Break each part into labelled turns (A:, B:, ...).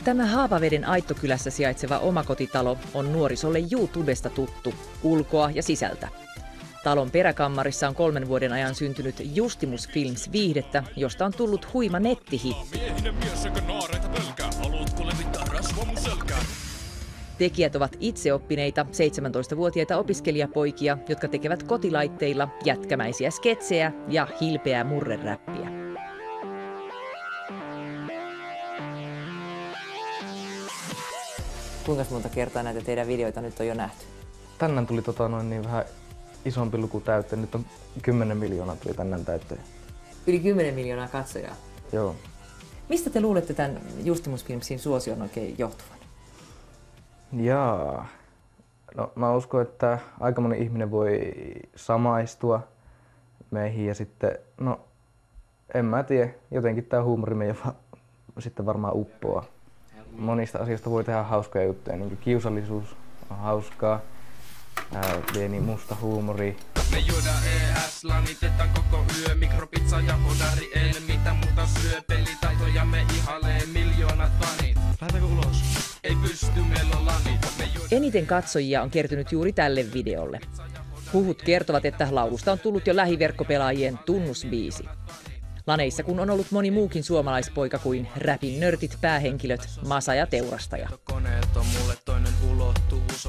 A: Tämä Haapaveden Aittokylässä sijaitseva omakotitalo on nuorisolle YouTubesta tuttu ulkoa ja sisältä. Talon peräkammarissa on 3 vuoden ajan syntynyt Justimus Films -viihdettä, josta on tullut huima nettihitti. Tekijät ovat itseoppineita 17-vuotiaita opiskelijapoikia, jotka tekevät kotilaitteilla jätkämäisiä sketsejä ja hilpeää murreräppiä. Kuinka monta kertaa näitä teidän videoita nyt on jo nähty?
B: Tänään tuli niin vähän isompi luku täyteen. Nyt on 10 miljoonaa tuli tänään täyteen.
A: Yli 10 miljoonaa katsojaa?
B: Joo.
A: Mistä te luulette tämän Justimus Filmsin suosion oikein johtuvan?
B: Jaa. No, mä uskon, että aika moni ihminen voi samaistua meihin ja sitten, no en mä tiedä, jotenkin tää huumori meidän sitten varmaan uppoaa. Monista asioista voi tehdä hauskoja juttuja, niin kuin kiusallisuus on hauskaa, pieni musta huumori.
C: Me juodaan ES, lanitetaan koko yö, mikropizza ja hodari, ei mitä muuta syö, pelitaitoja me ihailee miljoonat fanit. Lähdetäänkö ulos? Ei pysty, meillä on lanit.
A: Eniten katsojia on kertynyt juuri tälle videolle. Huhut kertovat, että laulusta on tullut jo lähiverkkopelaajien tunnusbiisi. Laneissa kun on ollut moni muukin suomalaispoika kuin räpin nörtit päähenkilöt Masa ja Teurastaja.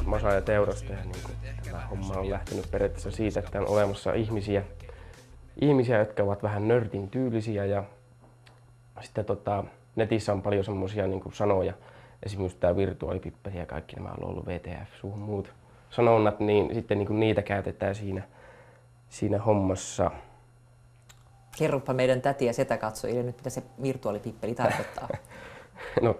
D: Masa ja Teurastaja, niin tämä homma on lähtenyt periaatteessa siitä, että on olemassa ihmisiä, jotka ovat vähän nörtin tyylisiä ja sitten netissä on paljon semmoisia niin sanoja, esimerkiksi tämä virtuaalipippeli ja kaikki nämä on ollut VTF, suhun muut sanonnat, niin sitten niin niitä käytetään siinä hommassa.
A: Kerropa meidän täti- ja setäkatsojille nyt, mitä se virtuaalipippeli tarkoittaa.
D: No,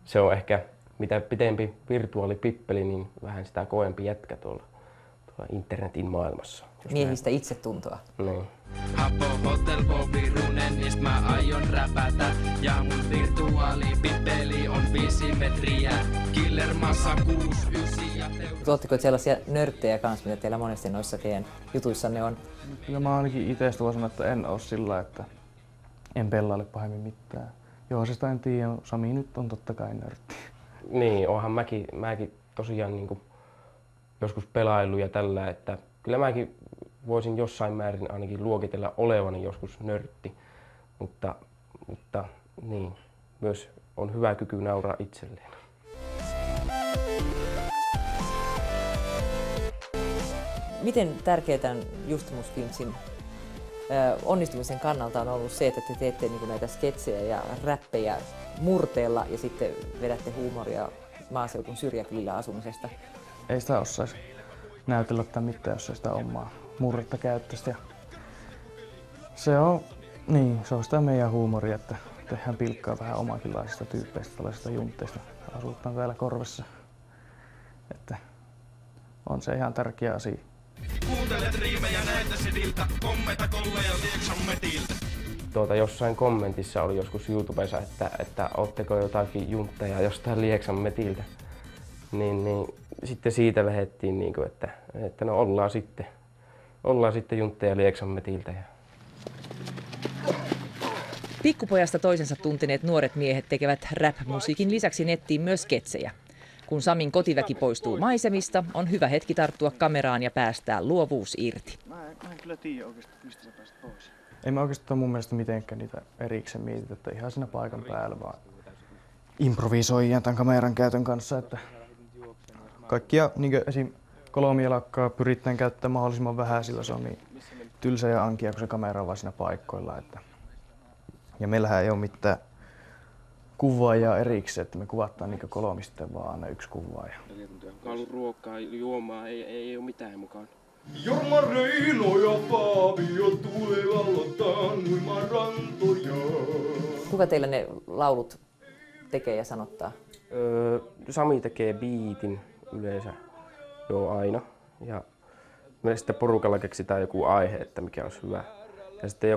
D: se on ehkä, mitä pitempi virtuaalipippeli, niin vähän sitä koempi jätkä tuolla internetin maailmassa.
A: Miehistä itsetuntoa.
D: Niin.
C: Hapo Hotel Bobby Runen, niistä mä aion räpätä. Ja mun virtuaalipippeli on 5 metriä. Killer Massa 6, 9 ja
A: Tuotteko sellaisia nörttejä kanssa, mitä teillä monesti noissa teidän jutuissanne on?
B: Kyllä mä ainakin itsestä voin sanoa, että en oo sillä, että en pelaile pahemmin mitään. Joosesta en tiedä, Sami nyt on totta kai nörtti.
D: Niin, oonhan mäkin tosiaan niin kuin joskus pelailu ja tällä, että kyllä mäkin voisin jossain määrin ainakin luokitella olevani joskus nörtti, mutta niin, myös on hyvä kyky nauraa itselleen.
A: Miten tärkeää tämän Justimus Filmsin onnistumisen kannalta on ollut se, että te teette niin kuin näitä sketsejä ja räppejä murteella ja sitten vedätte huumoria maaseudun syrjäkylillä asumisesta?
B: Ei sitä osaisi näytellä tai mitään, jos ei sitä omaa murretta käyttäisi. Se on sitä meidän huumoria, että tehdään pilkkaa vähän omankinlaisista tyyppeistä, tällaisista juntteista. Asutaan täällä korvessa. Että on se ihan tärkeä asia.
C: Kuuntelet riimejä näiltä sidiltä, kommeita kolleja Lieksan metiltä.
D: Jossain kommentissa oli joskus YouTubessa, että ootteko jotakin juntteja jostain Lieksan metiltä. Niin sitten siitä lähdettiin, että no ollaan sitten juntteja Lieksan metiltä.
A: Pikkupojasta toisensa tunteneet nuoret miehet tekevät rap-musiikin lisäksi nettiin myös sketsejä. Kun Samin kotiväki poistuu maisemista, on hyvä hetki tarttua kameraan ja päästää luovuus irti.
E: Mä en kyllä tiedä oikeasti, mistä sä pääset pois.
B: Ei me oikeastaan mun mielestä mitenkään niitä erikseen mietitä, että ihan siinä paikan päällä vaan improvisoidaan tämän kameran käytön kanssa. Että kaikkia niin esim. Kolmijalakkaa pyritään käyttämään mahdollisimman vähän, sillä se on niin tylsä ja ankia, kun se kamera on vaan siinä paikkoilla. Ja meillähän ei ole mitään kuvaajaa erikseen, että me kuvataan niin kolmisten vaan aina yksi kuvaaja.
D: Ollut ruokaa, juomaa, ei ole mitään mukaan.
C: Jorma Reino ja Fabio tulevalla taannuima rantoja.
A: Kuka teillä ne laulut tekee ja sanottaa?
D: Sami tekee biitin yleensä aina. Ja me sitten porukalla keksitään joku aihe, että mikä olisi hyvä. Ja sitten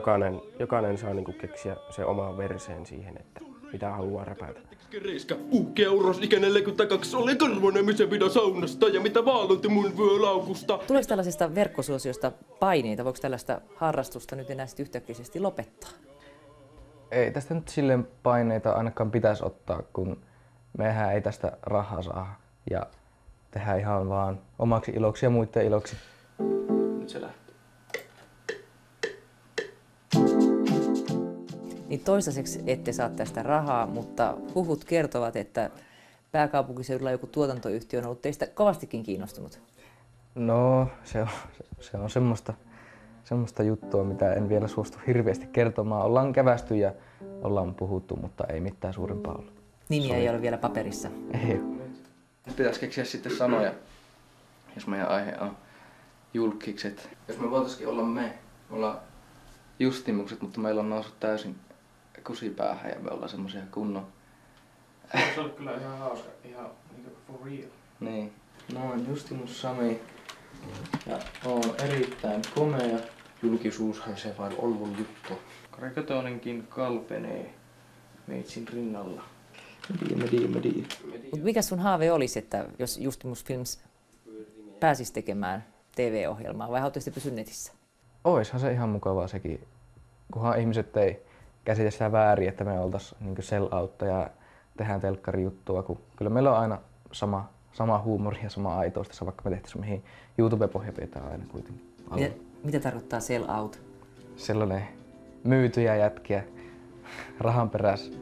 D: jokainen saa niinku keksiä se oma verseen siihen, että mitä haluaa räpätä.
C: Kereiska, uhkea uros, ikä 42, olen Karvonemisen pidä saunasta ja mitä vaaloitte mun vyölaukusta.
A: Tuleeko tällaisesta verkkosuosiosta paineita? Voiko tällaista harrastusta nyt enää yhtäkkiä lopettaa?
B: Ei tästä nyt silleen paineita ainakaan pitäisi ottaa, kun mehän ei tästä rahaa saa ja tehdään ihan vaan omaksi iloksi ja muiden iloksi. Nyt se lähtee.
A: Niin toistaiseksi ette saa tästä rahaa, mutta huhut kertovat, että pääkaupunkiseudulla joku tuotantoyhtiö on ollut teistä kovastikin kiinnostunut.
B: No, se on semmoista juttua, mitä en vielä suostu hirveästi kertomaan. Ollaan kävästy ja ollaan puhuttu, mutta ei mitään suurempaa ollut.
A: Nimiä ei ole vielä paperissa.
B: Ei ole. Nyt pitäisi keksiä sitten sanoja, jos meidän aihe on julkikset. Jos me voitaisiin olla me ollaan justimukset, mutta meillä on noussut täysin kusipäähän ja me ollaan semmosia kunnon.
E: Se oli kyllä ihan hauska, ihan niinku for real.
B: Niin. No on Justimus Sami ja on erittäin komea.
D: Julkisuushan se vain on mun juttu.
B: Karikatonenkin kalpenee meitsin rinnalla.
D: Medi.
A: Mut mikä sun haave olisi, että jos Justimus Films pääsisi tekemään TV-ohjelmaa vai haluaisitte pysyä netissä?
B: Oishan se ihan mukavaa sekin, kunhan ihmiset ei käsitä sitä väärin, että me oltais niinku sell-outta ja tehdään telkkarijuttua, kun kyllä meillä on aina sama huumori ja sama aitous tässä, vaikka me tehtäisiin mihin YouTube-pohja pitää aina kuitenkin.
A: Mitä tarkoittaa sell out?
B: Sellainen myytyjä jätkiä rahan perässä.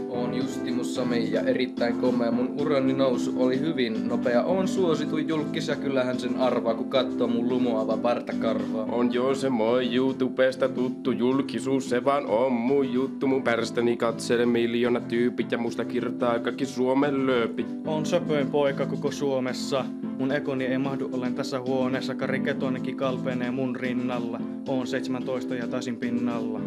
F: Oon Justimus Sami ja erittäin komea. Mun urani nousu oli hyvin nopea. Oon suosittu julkis ja kyllähän sen arvaa, kun katsoo mun lumoava partakarvaa.
D: On jo se moi YouTubesta tuttu julkisuus, se vaan on mun juttu. Mun pärstäni katselee miljoonat tyypit ja musta kirtaa kaikki Suomen lööpi.
E: On söpöin poika koko Suomessa. Mun ekoni ei mahdu ollen tässä huoneessa. Kariketonenkin kalpenee mun rinnalla. Oon 17 ja taisin pinnalla.